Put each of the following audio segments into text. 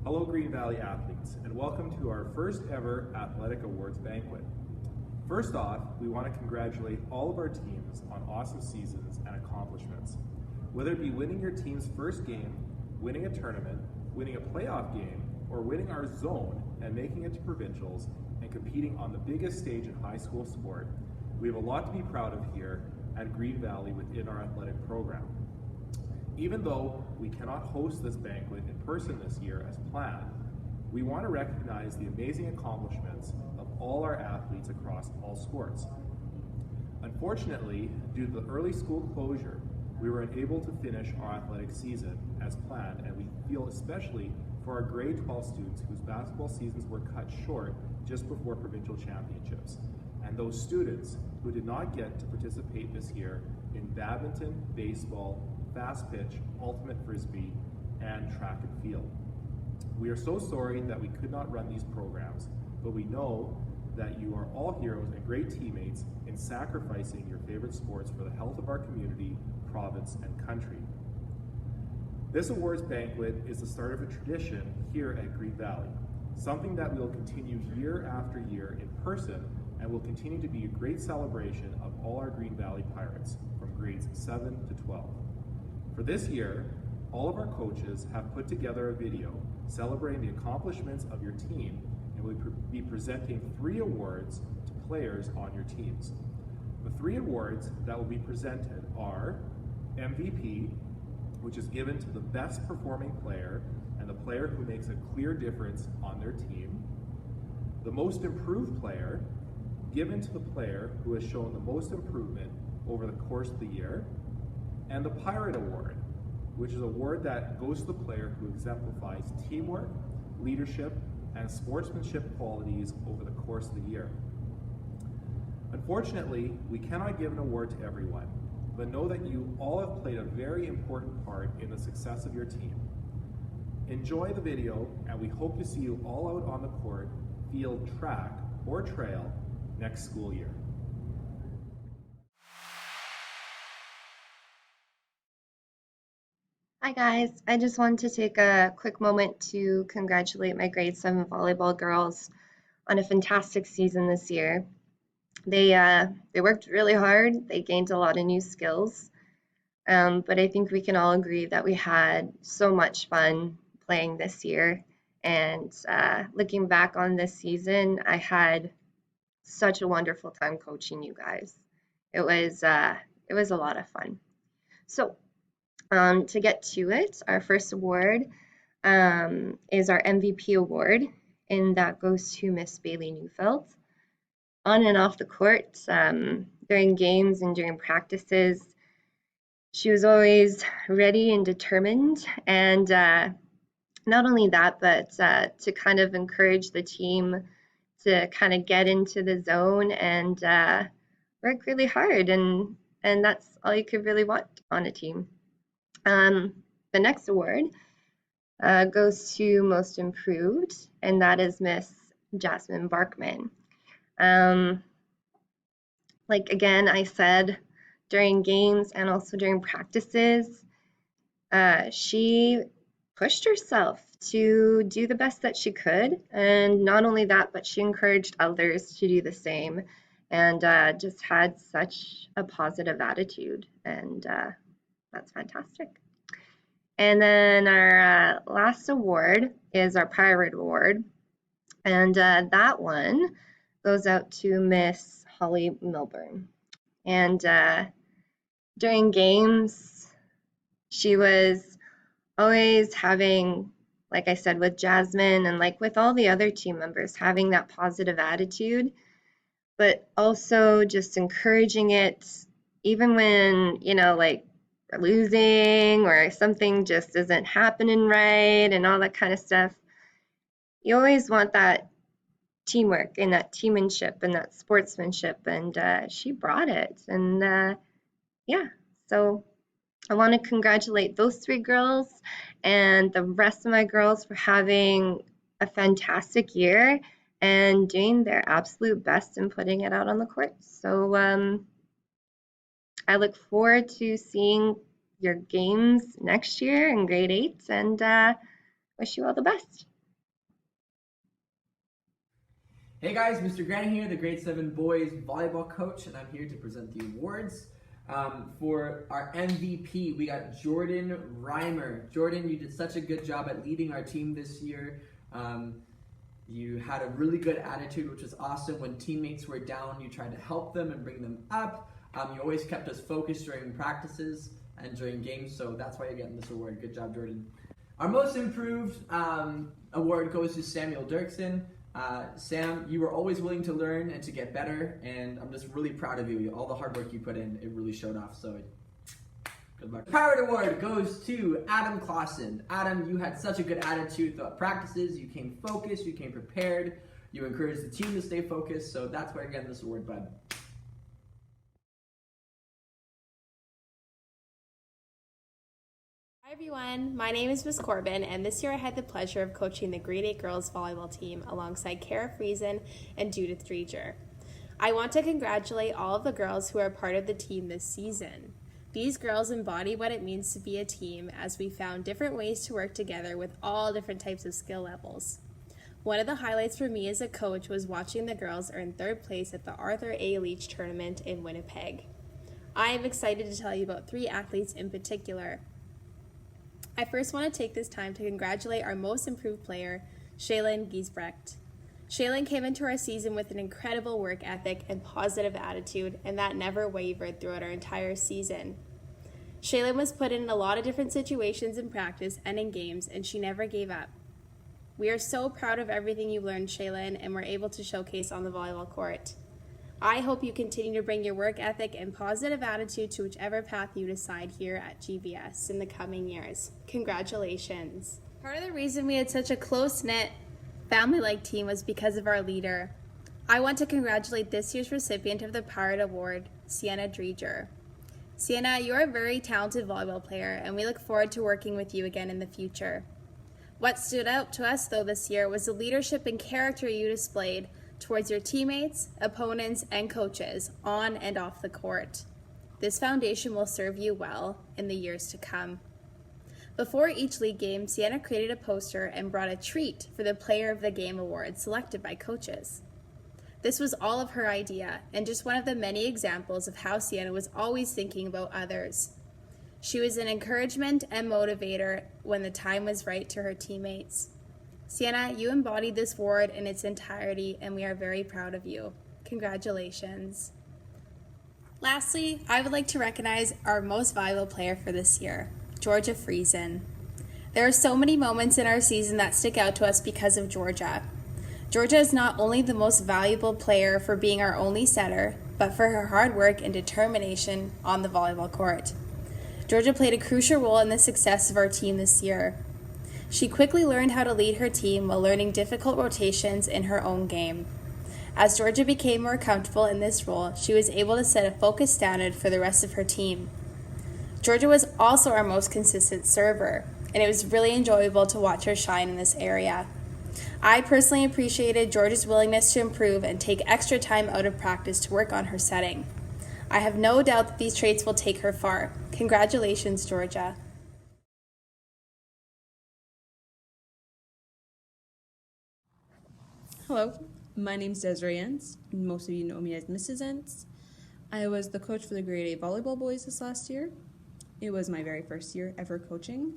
Hello Green Valley athletes, and welcome to our first ever Athletic Awards banquet. First off, we want to congratulate all of our teams on awesome seasons and accomplishments. Whether it be winning your team's first game, winning a tournament, winning a playoff game, or winning our zone and making it to provincials and competing on the biggest stage in high school sport, we have a lot to be proud of here at Green Valley within our athletic program. Even though we cannot host this banquet in person this year as planned, we want to recognize the amazing accomplishments of all our athletes across all sports. Unfortunately, due to the early school closure, we were unable to finish our athletic season as planned, and we feel especially for our grade 12 students whose basketball seasons were cut short just before provincial championships, and those students who did not get to participate this year in badminton, baseball, fast pitch, ultimate frisbee, and track and field. We are so sorry that we could not run these programs, but we know that you are all heroes and great teammates in sacrificing your favorite sports for the health of our community, province, and country. This awards banquet is the start of a tradition here at Green Valley, something that we will continue year after year in person and will continue to be a great celebration of all our Green Valley Pirates from grades 7 to 12. For this year, all of our coaches have put together a video celebrating the accomplishments of your team, and we'll be presenting 3 awards to players on your teams. The 3 awards that will be presented are MVP, which is given to the best performing player and the player who makes a clear difference on their team. The most improved player, given to the player who has shown the most improvement over the course of the year. And the Pirate Award, which is an award that goes to the player who exemplifies teamwork, leadership, and sportsmanship qualities over the course of the year. Unfortunately, we cannot give an award to everyone, but know that you all have played a very important part in the success of your team. Enjoy the video, and we hope to see you all out on the court, field, track, or trail next school year. Hi guys, I just wanted to take a quick moment to congratulate my grade 7 volleyball girls on a fantastic season this year. They worked really hard, they gained a lot of new skills, but I think we can all agree that we had so much fun playing this year, and looking back on this season, I had such a wonderful time coaching you guys. It was a lot of fun. So to get to it, our first award is our MVP award, and that goes to Miss Bailey Neufeld. On and off the court, during games and during practices, she was always ready and determined, and not only that, but to kind of encourage the team to kind of get into the zone and work really hard, and that's all you could really want on a team. The next award goes to Most Improved, and that is Miss Jasmine Barkman. Like again, I said, during games and also during practices, she pushed herself to do the best that she could, and not only that, but she encouraged others to do the same, and just had such a positive attitude, and that's fantastic. And then our last award is our Pirate Award, and that one goes out to Miss Holly Milburn. And during games, she was always having, like I said, with Jasmine and like with all the other team members, having that positive attitude, but also just encouraging it, even when, you know, like we're losing or something just isn't happening right and all that kind of stuff. You always want that teamwork and that teammanship and that sportsmanship, and she brought it. And yeah, so I want to congratulate those 3 girls and the rest of my girls for having a fantastic year and doing their absolute best and putting it out on the court. So I look forward to seeing your games next year in grade 8, and wish you all the best. Hey guys, Mr. Grant here, the grade 7 boys volleyball coach, and I'm here to present the awards. For our MVP, we got Jordan Reimer. Jordan, you did such a good job at leading our team this year. You had a really good attitude, which was awesome. When teammates were down, you tried to help them and bring them up. You always kept us focused during practices and during games, so that's why you're getting this award. Good job, Jordan. Our most improved award goes to Samuel Dirksen. Sam, you were always willing to learn and to get better, and I'm just really proud of you. All the hard work you put in, it really showed off, so good luck. The Pirate Award goes to Adam Clausen. Adam, you had such a good attitude throughout practices. You came focused, you came prepared, you encouraged the team to stay focused, so that's why you're getting this award, bud. Hi everyone, my name is Miss Corbin, and this year I had the pleasure of coaching the Grade 8 girls volleyball team alongside Kara Friesen and Judith Dreger. I want to congratulate all of the girls who are part of the team this season. These girls embody what it means to be a team, as we found different ways to work together with all different types of skill levels. One of the highlights for me as a coach was watching the girls earn 3rd place at the Arthur A. Leach tournament in Winnipeg. I am excited to tell you about 3 athletes in particular. I first want to take this time to congratulate our most improved player, Shaylin Giesbrecht. Shaylin came into our season with an incredible work ethic and positive attitude, and that never wavered throughout our entire season. Shaylin was put in a lot of different situations in practice and in games, and she never gave up. We are so proud of everything you learned, Shaylin, and were able to showcase on the volleyball court. I hope you continue to bring your work ethic and positive attitude to whichever path you decide here at GVS in the coming years. Congratulations. Part of the reason we had such a close-knit, family-like team was because of our leader. I want to congratulate this year's recipient of the Pirate Award, Sienna Dreger. Sienna, you're a very talented volleyball player, and we look forward to working with you again in the future. What stood out to us, though, this year was the leadership and character you displayed towards your teammates, opponents, and coaches on and off the court. This foundation will serve you well in the years to come. Before each league game, Sienna created a poster and brought a treat for the Player of the Game award selected by coaches. This was all of her idea, and just one of the many examples of how Sienna was always thinking about others. She was an encouragement and motivator when the time was right to her teammates. Sienna, you embodied this award in its entirety, and we are very proud of you. Congratulations. Lastly, I would like to recognize our most valuable player for this year, Georgia Friesen. There are so many moments in our season that stick out to us because of Georgia. Georgia is not only the most valuable player for being our only setter, but for her hard work and determination on the volleyball court. Georgia played a crucial role in the success of our team this year. She quickly learned how to lead her team while learning difficult rotations in her own game. As Georgia became more comfortable in this role, she was able to set a focused standard for the rest of her team. Georgia was also our most consistent server, and it was really enjoyable to watch her shine in this area. I personally appreciated Georgia's willingness to improve and take extra time out of practice to work on her setting. I have no doubt that these traits will take her far. Congratulations, Georgia. Hello, my name's Desiree Entz. Most of you know me as Mrs. Entz. I was the coach for the grade 8 volleyball boys this last year. It was my very first year ever coaching,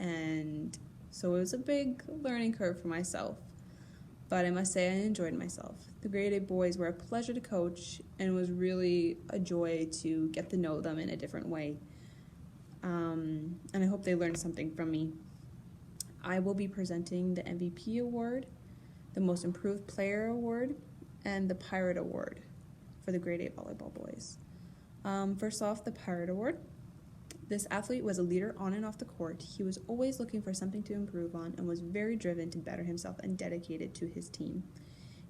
and so it was a big learning curve for myself. But I must say I enjoyed myself. The grade 8 boys were a pleasure to coach, and it was really a joy to get to know them in a different way. And I hope they learned something from me. I will be presenting the MVP award, the Most Improved Player Award, and the Pirate Award for the grade 8 volleyball boys. First off, the Pirate Award. This athlete was a leader on and off the court. He was always looking for something to improve on and was very driven to better himself and dedicated to his team.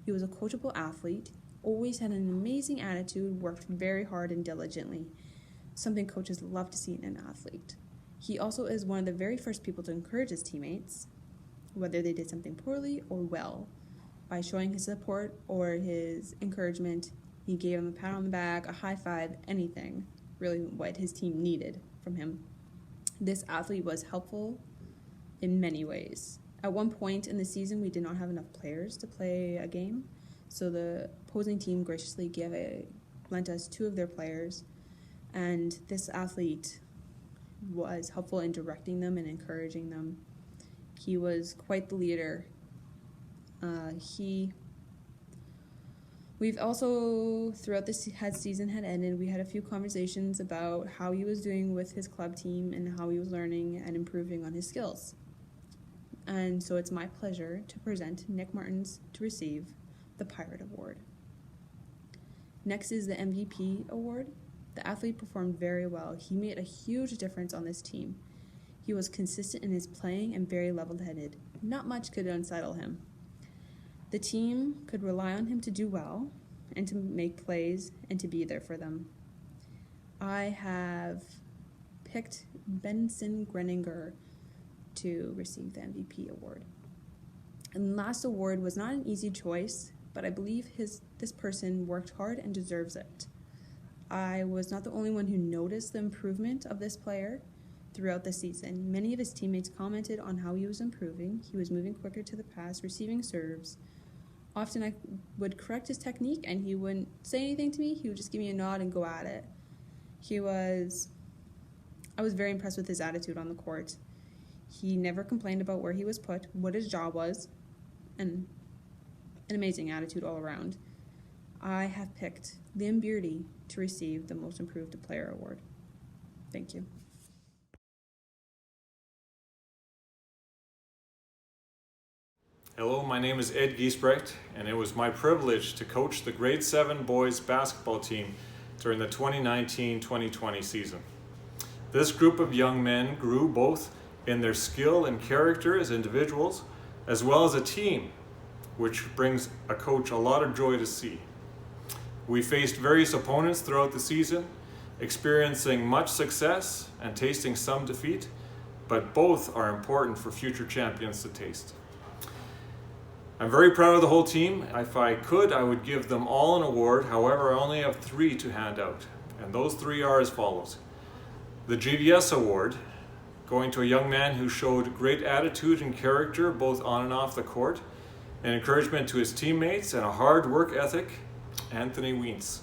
He was a coachable athlete, always had an amazing attitude, worked very hard and diligently, something coaches love to see in an athlete. He also is one of the very first people to encourage his teammates, whether they did something poorly or well. By showing his support or his encouragement, he gave him a pat on the back, a high five, anything, really what his team needed from him. This athlete was helpful in many ways. At one point in the season, we did not have enough players to play a game, So the opposing team graciously lent us 2 of their players, and this athlete was helpful in directing them and encouraging them. He was quite the leader. We've also, throughout this season had ended, we had a few conversations about how he was doing with his club team and how he was learning and improving on his skills. And so it's my pleasure to present Nick Martins to receive the Pirate Award. Next is the MVP award. The athlete performed very well. He made a huge difference on this team. He was consistent in his playing and very level-headed. Not much could unsettle him. The team could rely on him to do well and to make plays and to be there for them. I have picked Benson Greninger to receive the MVP award. And the last award was not an easy choice, but I believe this person worked hard and deserves it. I was not the only one who noticed the improvement of this player throughout the season. Many of his teammates commented on how he was improving. He was moving quicker to the pass, receiving serves. Often I would correct his technique and he wouldn't say anything to me. He would just give me a nod and go at it. I was very impressed with his attitude on the court. He never complained about where he was put, what his job was, and an amazing attitude all around. I have picked Liam Beardy to receive the Most Improved Player Award. Thank you. Hello, my name is Ed Giesbrecht, and it was my privilege to coach the grade 7 boys basketball team during the 2019-2020 season. This group of young men grew both in their skill and character as individuals, as well as a team, which brings a coach a lot of joy to see. We faced various opponents throughout the season, experiencing much success and tasting some defeat, but both are important for future champions to taste. I'm very proud of the whole team. If I could, I would give them all an award. However, I only have 3 to hand out, and those 3 are as follows. The GVS Award, going to a young man who showed great attitude and character both on and off the court, and encouragement to his teammates and a hard work ethic, Anthony Wientz.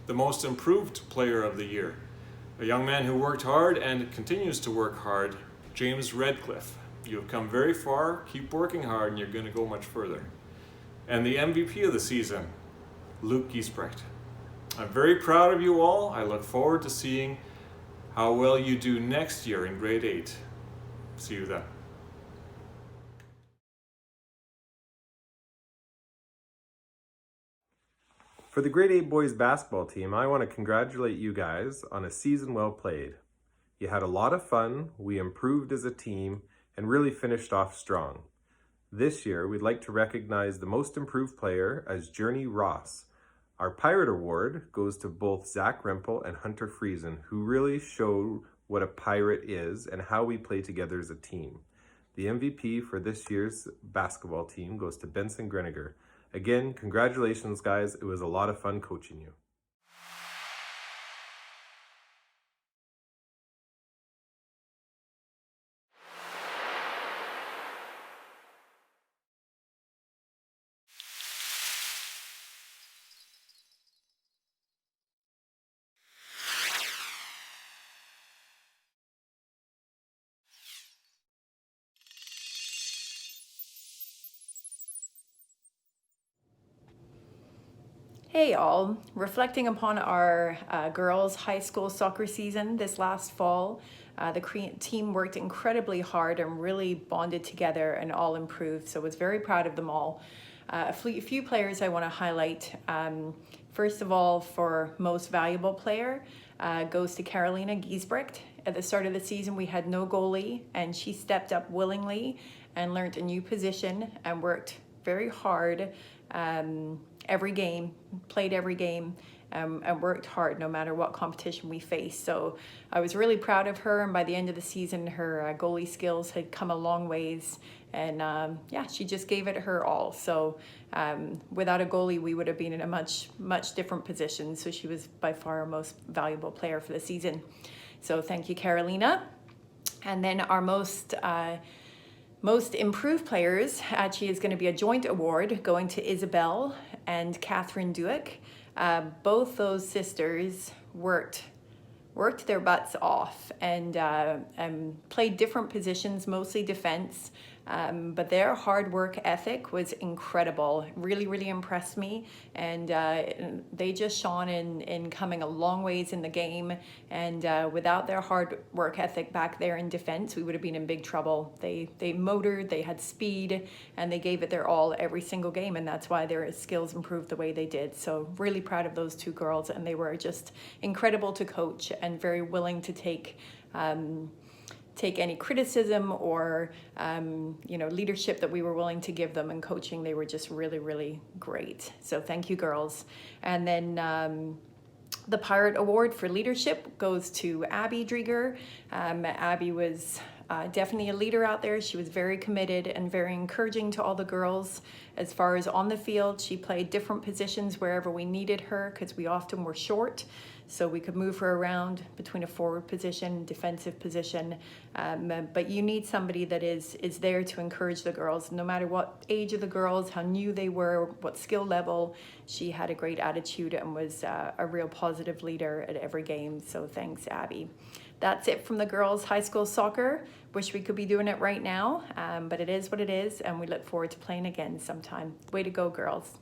The Most Improved Player of the Year, a young man who worked hard and continues to work hard, James Redcliffe. You have come very far, keep working hard, and you're going to go much further. And the MVP of the season, Luke Giesbrecht. I'm very proud of you all. I look forward to seeing how well you do next year in grade 8. See you then. For the grade 8 boys basketball team, I want to congratulate you guys on a season well played. You had a lot of fun, we improved as a team, and really finished off strong. This year, we'd like to recognize the Most Improved Player as Journey Ross. Our Pirate Award goes to both Zach Rempel and Hunter Friesen, who really show what a pirate is and how we play together as a team. The MVP for this year's basketball team goes to Benson Greninger. Again, congratulations, guys. It was a lot of fun coaching you. Hey all, reflecting upon our girls' high school soccer season this last fall, the team worked incredibly hard and really bonded together and all improved, so I was very proud of them all. A few players I want to highlight. First of all, for most valuable player goes to Carolina Giesbrecht. At the start of the season we had no goalie and she stepped up willingly and learned a new position and worked very hard every game, played every game, and worked hard no matter what competition we faced. So I was really proud of her, and by the end of the season her goalie skills had come a long ways, and yeah, she just gave it her all. So without a goalie we would have been in a much different position, so she was by far our most valuable player for the season. So thank you, Carolina. And then our most Most improved players actually is going to be a joint award going to Isabel and Catherine Duick. Both those sisters worked their butts off and played different positions, mostly defense. But their hard work ethic was incredible. Really, really impressed me. And they just shone in coming a long ways in the game. And without their hard work ethic back there in defense, we would have been in big trouble. They motored, they had speed, and they gave it their all every single game. And that's why their skills improved the way they did. So really proud of those two girls. And they were just incredible to coach and very willing to take any criticism or leadership that we were willing to give them in coaching. They were just really, really great. So thank you, girls. And then the Pirate Award for leadership goes to Abby Drieger. Abby was definitely a leader out there. She was very committed and very encouraging to all the girls. As far as on the field, she played different positions wherever we needed her because we often were short. So we could move her around between a forward position, defensive position. But you need somebody that is there to encourage the girls, no matter what age of the girls, how new they were, what skill level. She had a great attitude and was a real positive leader at every game. So thanks, Abby. That's it from the girls' high school soccer. Wish we could be doing it right now, but it is what it is, and we look forward to playing again sometime. Way to go, girls.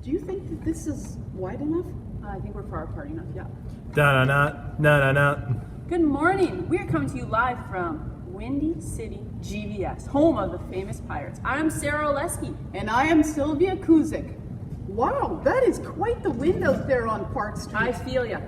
Do you think that this is wide enough? I think we're far apart enough, yeah. Da-na-na. Good morning. We're coming to you live from Windy City, GVS, home of the famous Pirates. I'm Sarah Oleski. And I am Sylvia Kuzik. Wow, that is quite the wind out there on Park Street. I feel ya.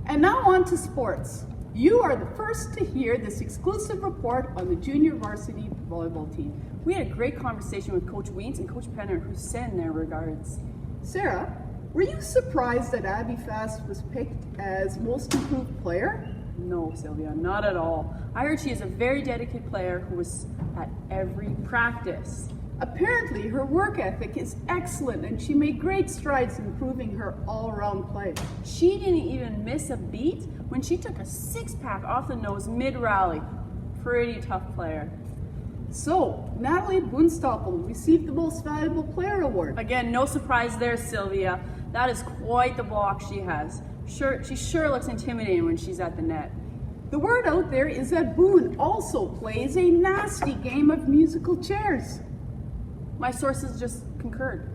And now on to sports. You are the first to hear this exclusive report on the junior varsity volleyball team. We had a great conversation with Coach Weens and Coach Penner, who send their regards. Sarah, were you surprised that Abby Fast was picked as most improved player? No, Sylvia, not at all. I heard she is a very dedicated player who was at every practice. Apparently, her work ethic is excellent and she made great strides in improving her all-around play. She didn't even miss a beat when she took a six-pack off the nose mid-rally. Pretty tough player. So, Natalie Boonstoppel received the Most Valuable Player Award. Again, no surprise there, Sylvia. That is quite the block she has. She sure looks intimidating when she's at the net. The word out there is that Boone also plays a nasty game of musical chairs. My sources just concurred.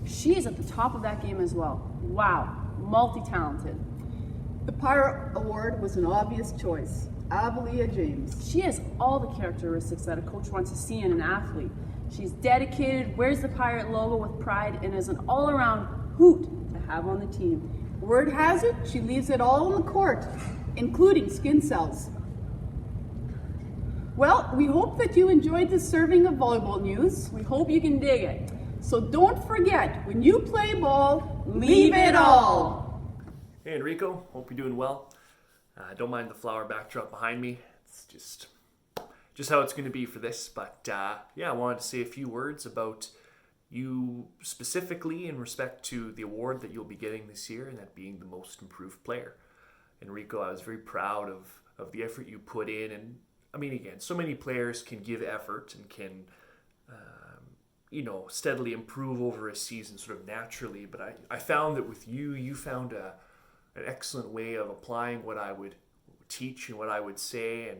She is at the top of that game as well. Wow, multi-talented. The Pirate Award was an obvious choice. Avalia James. She has all the characteristics that a coach wants to see in an athlete. She's dedicated, wears the Pirate logo with pride, and is an all-around hoot to have on the team. Word has it, she leaves it all on the court, including skin cells. Well, we hope that you enjoyed this serving of volleyball news. We hope you can dig it. So don't forget, when you play ball, leave it all. Hey Enrico, hope you're doing well. Don't mind the flower backdrop behind me. It's just how it's going to be for this. But yeah, I wanted to say a few words about you specifically in respect to the award that you'll be getting this year, and that being the most improved player. Enrico, I was very proud of the effort you put in. And I mean, again, so many players can give effort and can steadily improve over a season sort of naturally. But I found that with you found an excellent way of applying what I would teach and what I would say,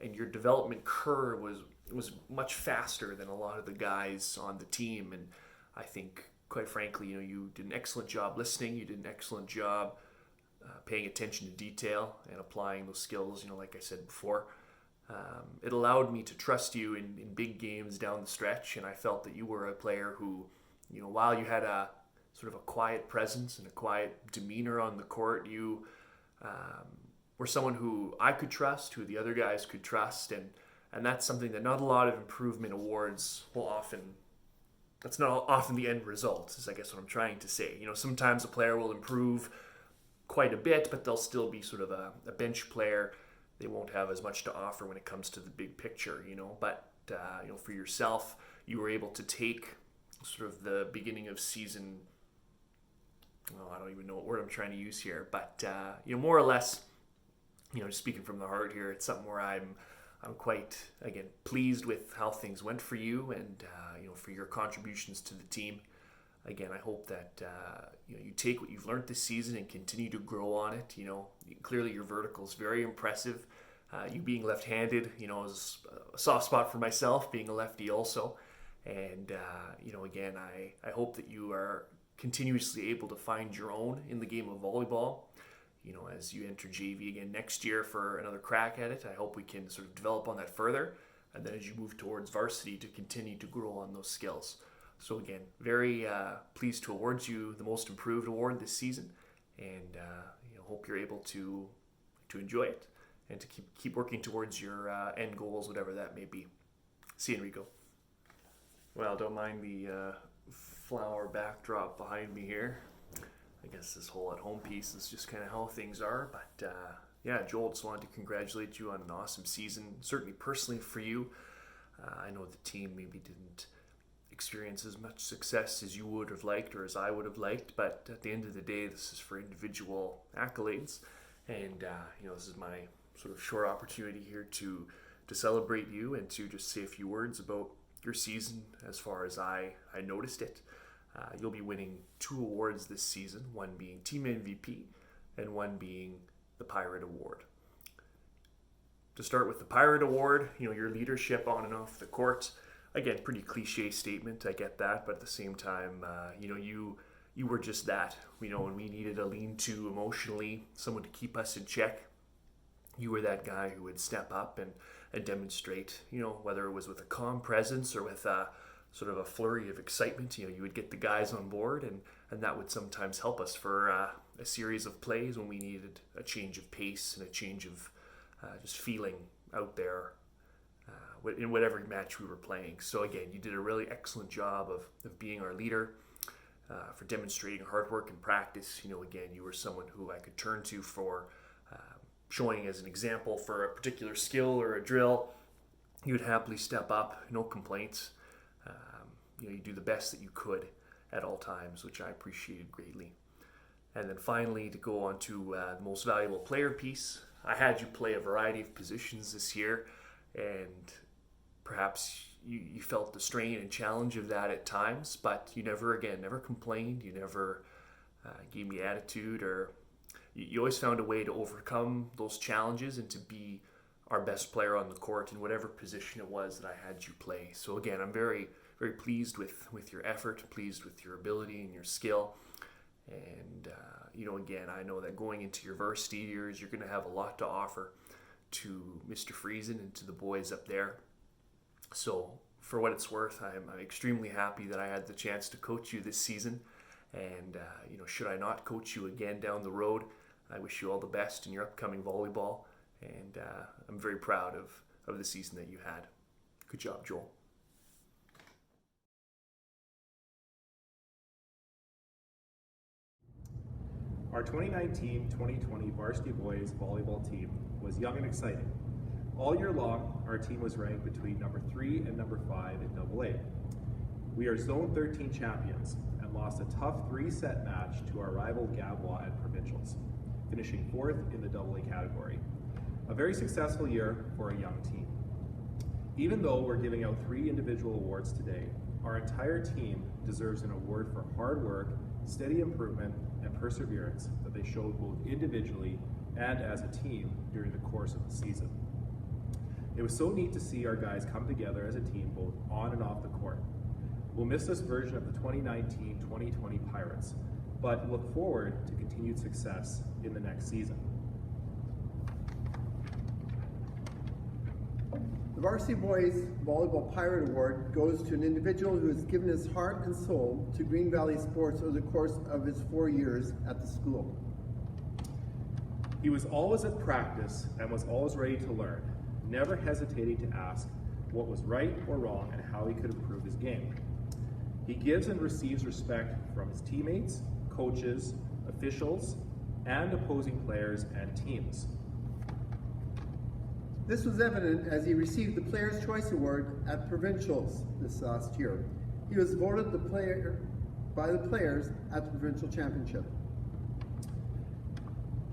and your development curve was much faster than a lot of the guys on the team. And I think, quite frankly, you did an excellent job listening. You did an excellent job paying attention to detail and applying those skills. Like I said before, it allowed me to trust you in big games down the stretch. And I felt that you were a player who, while you had a sort of a quiet presence and a quiet demeanor on the court. You were someone who I could trust, who the other guys could trust, and that's something that not a lot of improvement awards will often. That's not often the end result, is I guess what I'm trying to say. You know, sometimes a player will improve quite a bit, but they'll still be sort of a bench player. They won't have as much to offer when it comes to the big picture, you know. But, you know, for yourself, you were able to take sort of the beginning of season, I don't even know what word I'm trying to use here, but, you know, more or less, you know, just speaking from the heart here, it's something where I'm quite, again, pleased with how things went for you and, you know, for your contributions to the team. Again, I hope that, you know, you take what you've learned this season and continue to grow on it. You know, clearly your vertical is very impressive. You being left-handed, you know, is a soft spot for myself, being a lefty also. And, you know, again, I hope that you are continuously able to find your own in the game of volleyball. You know, as you enter JV again next year for another crack at it, I hope we can sort of develop on that further. And then as you move towards varsity, to continue to grow on those skills. So again, very pleased to award you the Most Improved Award this season, and you know, hope you're able to enjoy it and to keep working towards your end goals, whatever that may be. See you, Enrico. Well, don't mind the flower backdrop behind me here. I guess this whole at-home piece is just kind of how things are. But yeah, Joel, just wanted to congratulate you on an awesome season. Certainly personally for you. I know the team maybe didn't experience as much success as you would have liked or as I would have liked, but at the end of the day, this is for individual accolades. And you know, this is my sort of short opportunity here to celebrate you and to just say a few words about your season as far as I noticed it. You'll be winning 2 awards this season, one being Team MVP and one being the Pirate Award. To start with the Pirate Award, you know, your leadership on and off the court, again, pretty cliche statement, I get that, but at the same time, you know, you were just that. You know, when we needed a lean-to emotionally, someone to keep us in check, you were that guy who would step up and demonstrate, you know, whether it was with a calm presence or with sort of a flurry of excitement. You know, you would get the guys on board, and that would sometimes help us for a series of plays when we needed a change of pace and a change of just feeling out there in whatever match we were playing. So again, you did a really excellent job of being our leader, for demonstrating hard work and practice. You know, again, you were someone who I could turn to for showing as an example for a particular skill or a drill. You would happily step up, no complaints. You know, you do the best that you could at all times, which I appreciated greatly. And then finally, to go on to the most valuable player piece, I had you play a variety of positions this year, and perhaps you felt the strain and challenge of that at times, but you never complained. You never gave me attitude, or you always found a way to overcome those challenges and to be our best player on the court in whatever position it was that I had you play. So again, I'm very, very pleased with your effort, pleased with your ability and your skill. And, you know, again, I know that going into your varsity years, you're going to have a lot to offer to Mr. Friesen and to the boys up there. So for what it's worth, I'm extremely happy that I had the chance to coach you this season. And, you know, should I not coach you again down the road, I wish you all the best in your upcoming volleyball. And I'm very proud of the season that you had. Good job, Joel. Our 2019-2020 varsity boys volleyball team was young and exciting. All year long, our team was ranked between number 3 and number 5 in AA. We are Zone 13 champions and lost a tough 3-set match to our rival Gavois at Provincials, finishing 4th in the AA category. A very successful year for a young team. Even though we're giving out 3 individual awards today, our entire team deserves an award for hard work, steady improvement, and perseverance that they showed both individually and as a team during the course of the season. It was so neat to see our guys come together as a team both on and off the court. We'll miss this version of the 2019-2020 Pirates, but look forward to continued success in the next season. The Varsity Boys Volleyball Pirate Award goes to an individual who has given his heart and soul to Green Valley sports over the course of his 4 years at the school. He was always at practice and was always ready to learn, never hesitating to ask what was right or wrong and how he could improve his game. He gives and receives respect from his teammates, coaches, officials, and opposing players and teams. This was evident as he received the Players' Choice Award at Provincials this last year. He was voted the player by the players at the Provincial Championship.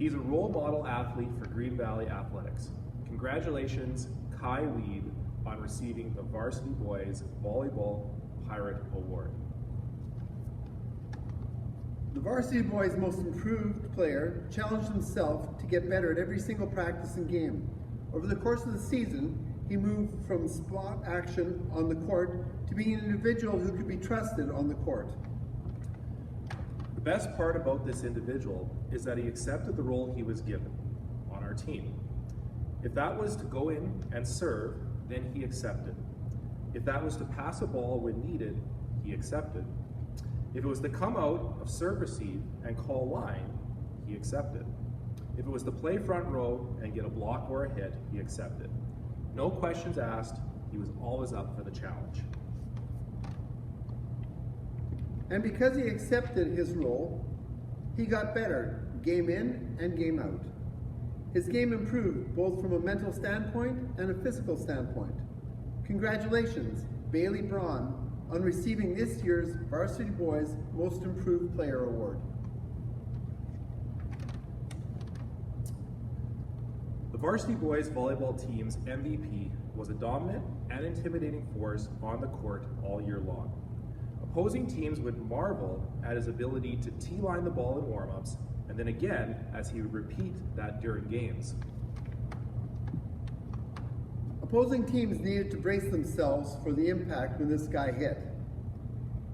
He's a role model athlete for Green Valley Athletics. Congratulations, Kai Weeb, on receiving the Varsity Boys Volleyball Pirate Award. The Varsity Boys Most Improved Player challenged himself to get better at every single practice and game. Over the course of the season, he moved from spot action on the court to being an individual who could be trusted on the court. The best part about this individual is that he accepted the role he was given on our team. If that was to go in and serve, then he accepted. If that was to pass a ball when needed, he accepted. If it was to come out of serve receive and call line, he accepted. If it was to play front row and get a block or a hit, he accepted. No questions asked, he was always up for the challenge. And because he accepted his role, he got better, game in and game out. His game improved both from a mental standpoint and a physical standpoint. Congratulations, Bailey Braun, on receiving this year's Varsity Boys Most Improved Player Award. The Varsity Boys volleyball team's MVP was a dominant and intimidating force on the court all year long. Opposing teams would marvel at his ability to T-line the ball in warm-ups, and then again as he would repeat that during games. Opposing teams needed to brace themselves for the impact when this guy hit.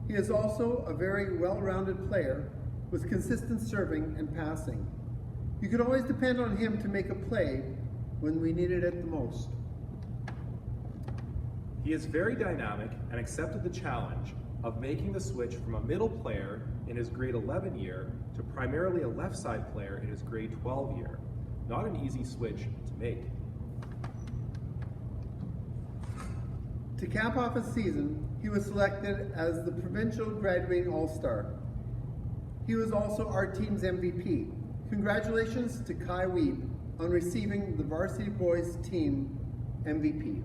He is also a very well-rounded player with consistent serving and passing. You could always depend on him to make a play when we needed it the most. He is very dynamic and accepted the challenge of making the switch from a middle player in his grade 11 year to primarily a left side player in his grade 12 year. Not an easy switch to make. To cap off his season, he was selected as the Provincial Graduating All-Star. He was also our team's MVP. Congratulations to Kai Weeb on receiving the Varsity Boys Team MVP.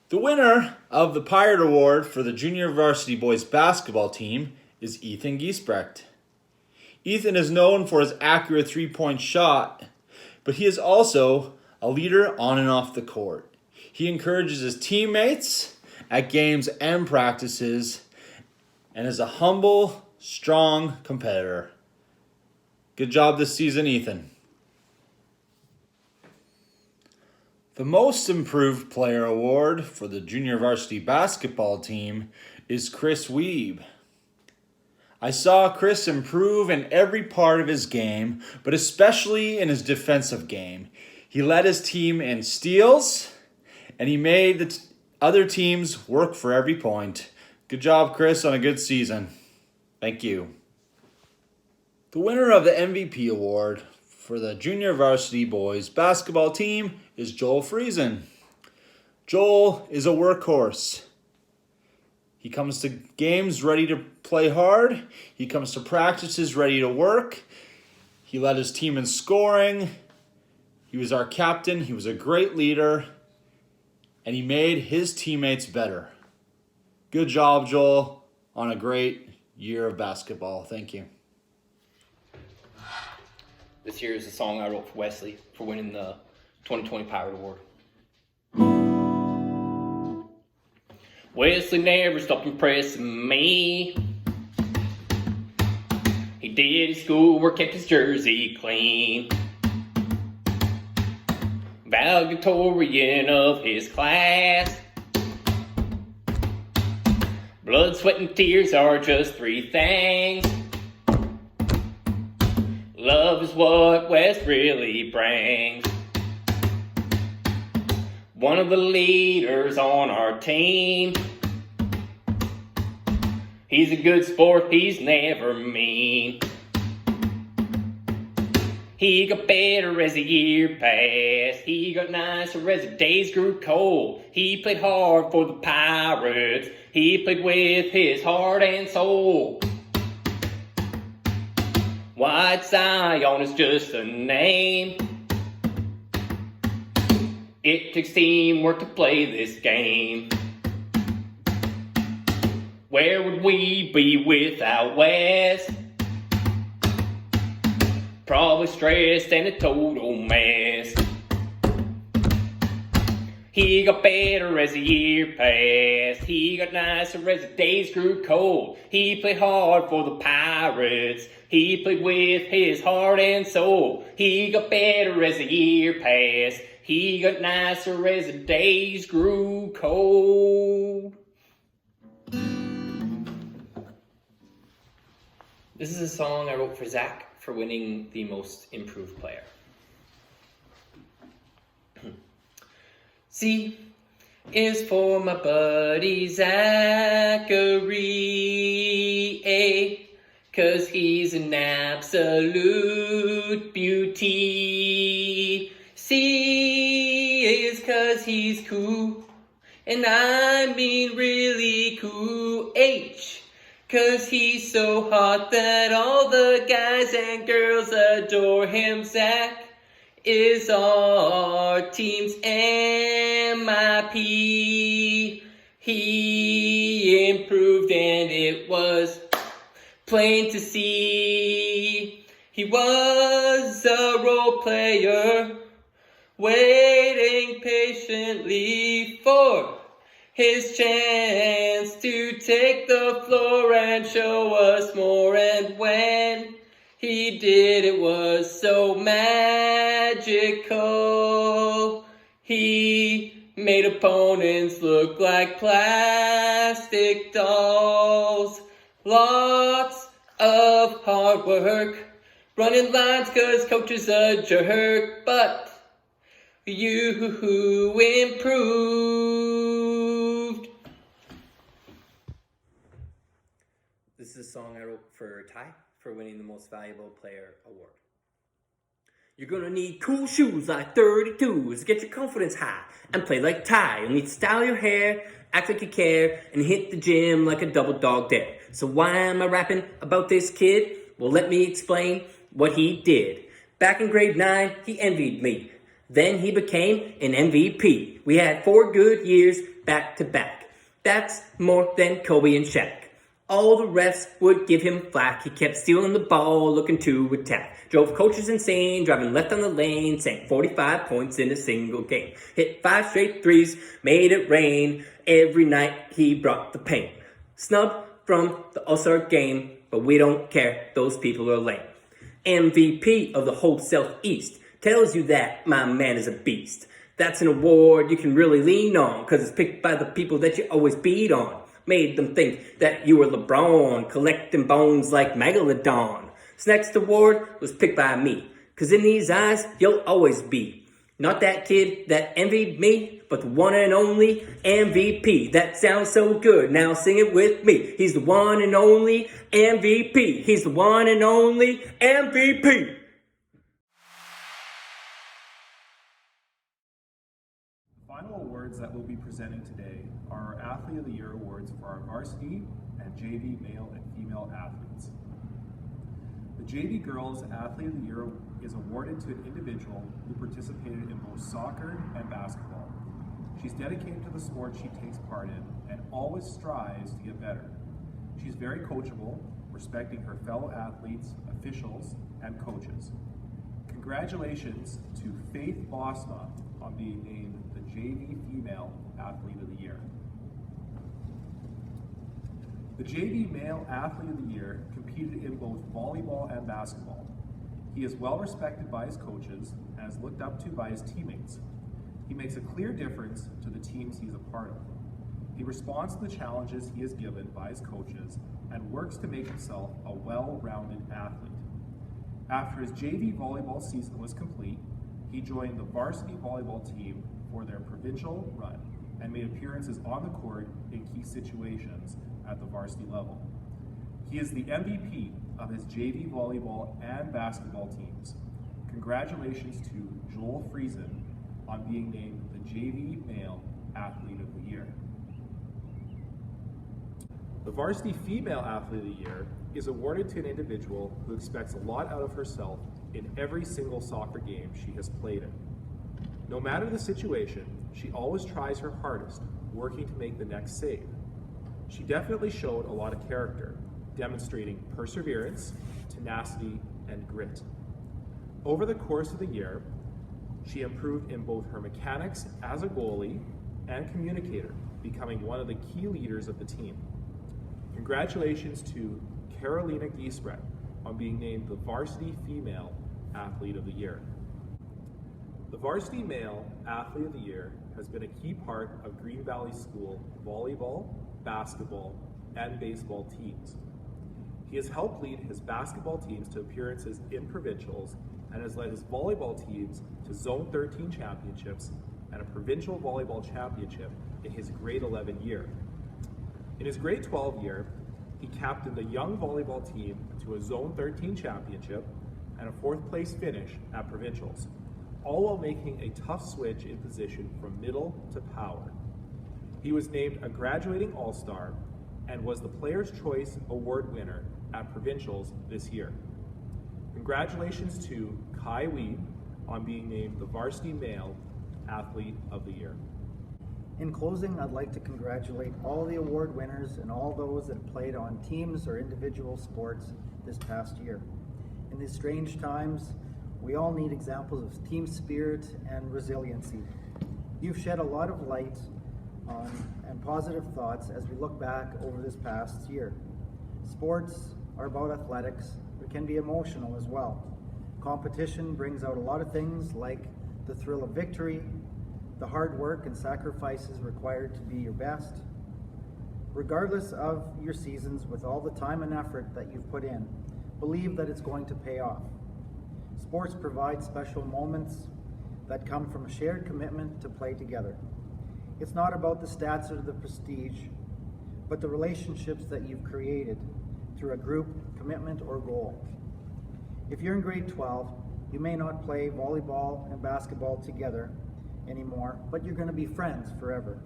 The winner of the Pirate Award for the Junior Varsity Boys Basketball Team is Ethan Giesbrecht. Ethan is known for his accurate three-point shot, but he is also a leader on and off the court. He encourages his teammates at games and practices and is a humble, strong competitor. Good job this season, Ethan. The Most Improved Player Award for the Junior Varsity Basketball Team is Chris Weeb. I saw Chris improve in every part of his game, but especially in his defensive game. He led his team in steals, and he made the other teams work for every point. Good job, Chris, on a good season. Thank you. The winner of the MVP award for the Junior Varsity Boys Basketball Team is Joel Friesen. Joel is a workhorse. He comes to games ready to play hard. He comes to practices ready to work. He led his team in scoring. He was our captain. He was a great leader. And he made his teammates better. Good job, Joel, on a great year of basketball. Thank you. This here is the song I wrote for Wesley for winning the 2020 Pirate Award. Wesley never stopped impressing me. He did his schoolwork, kept his jersey clean. Valedictorian of his class. Blood, sweat, and tears are just three things. Love is what West really brings. One of the leaders on our team. He's a good sport, he's never mean. He got better as the year passed. He got nicer as the days grew cold. He played hard for the Pirates. He played with his heart and soul. White Zion is just a name. It takes teamwork to play this game. Where would we be without Wes? Probably stressed and a total mess. He got better as the year passed. He got nicer as the days grew cold. He played hard for the Pirates. He played with his heart and soul. He got better as the year passed. He got nicer as the days grew cold. This is a song I wrote for Zach for winning the most improved player. C is for my buddy Zachary. A, 'cause he's an absolute beauty. C is 'cause he's cool, and I mean really cool. H, 'cause he's so hot that all the guys and girls adore him. Zach is our team's MIP. He improved and it was plain to see. He was a role player, waiting patiently for his chance to take the floor and show us more. And when he did, it was so magical. He made opponents look like plastic dolls. Lots of hard work, running lines 'cause coach is a jerk. But you improved. This is a song I wrote for Ty for winning the Most Valuable Player award. You're gonna need cool shoes like 32s, get your confidence high, and play like Ty. You'll need to style your hair, act like you care, and hit the gym like a double dog dare. So why am I rapping about this kid? Well, let me explain what he did. Back in grade 9, he envied me. Then he became an MVP. We had 4 good years back to back. That's more than Kobe and Shaq. All the refs would give him flack. He kept stealing the ball, looking to attack. Drove coaches insane, driving left on the lane, sank 45 points in a single game. Hit 5 straight threes, made it rain. Every night he brought the pain. Snubbed from the All-Star game, but we don't care, those people are lame. MVP of the whole Southeast. Tells you that my man is a beast. That's an award you can really lean on, 'cause it's picked by the people that you always beat on. Made them think that you were LeBron, collecting bones like Megalodon. This next award was picked by me, 'cause in these eyes, you'll always be. Not that kid that envied me, but the one and only MVP. That sounds so good, now sing it with me. He's the one and only MVP. He's the one and only MVP. Final awards that we'll be presenting today are our Athlete of the Year awards for our varsity and JV male and female athletes. The JV Girls Athlete of the Year is awarded to an individual who participated in both soccer and basketball. She's dedicated to the sport she takes part in and always strives to get better. She's very coachable, respecting her fellow athletes, officials, and coaches. Congratulations to Faith Bosma on being named the JV Female Athlete of the Year. The JV Male Athlete of the Year competed in both volleyball and basketball. He is well respected by his coaches and is looked up to by his teammates. He makes a clear difference to the teams he is a part of. He responds to the challenges he is given by his coaches and works to make himself a well-rounded athlete. After his JV volleyball season was complete, he joined the varsity volleyball team for their provincial run and made appearances on the court in key situations at the varsity level. He is the MVP of his JV volleyball and basketball teams. Congratulations to Joel Friesen on being named the JV Male Athlete of the Year. The Varsity Female Athlete of the Year is awarded to an individual who expects a lot out of herself in every single soccer game she has played in. No matter the situation, she always tries her hardest, working to make the next save. She definitely showed a lot of character, demonstrating perseverance, tenacity, and grit. Over the course of the year, she improved in both her mechanics as a goalie and communicator, becoming one of the key leaders of the team. Congratulations to Carolina Giesbrecht on being named the Varsity Female Athlete of the Year. The Varsity Male Athlete of the Year has been a key part of Green Valley School volleyball, basketball, and baseball teams. He has helped lead his basketball teams to appearances in provincials and has led his volleyball teams to Zone 13 championships and a provincial volleyball championship in his grade 11 year. In his grade 12 year, he captained the young volleyball team to a Zone 13 championship and a 4th place finish at provincials, all while making a tough switch in position from middle to power. He was named a graduating All-Star and was the Player's Choice Award winner at provincials this year. Congratulations to Kai Weed on being named the Varsity Male Athlete of the Year. In closing, I'd like to congratulate all the award winners and all those that have played on teams or individual sports this past year. In these strange times, we all need examples of team spirit and resiliency. You've shed a lot of light on and positive thoughts as we look back over this past year. Sports are about athletics, but can be emotional as well. Competition brings out a lot of things like the thrill of victory, the hard work and sacrifices required to be your best. Regardless of your seasons, with all the time and effort that you've put in, believe that it's going to pay off. Sports provide special moments that come from a shared commitment to play together. It's not about the stats or the prestige, but the relationships that you've created through a group, commitment, or goal. If you're in grade 12, you may not play volleyball and basketball together anymore, but you're going to be friends forever.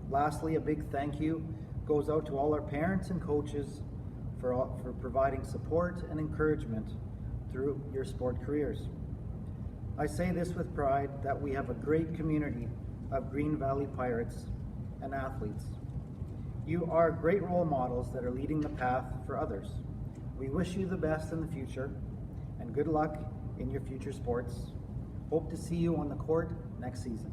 Lastly, a big thank you goes out to all our parents and coaches for providing support and encouragement through your sport careers. I say this with pride that we have a great community of Green Valley Pirates and athletes. You are great role models that are leading the path for others. We wish you the best in the future and good luck in your future sports. Hope to see you on the court next season.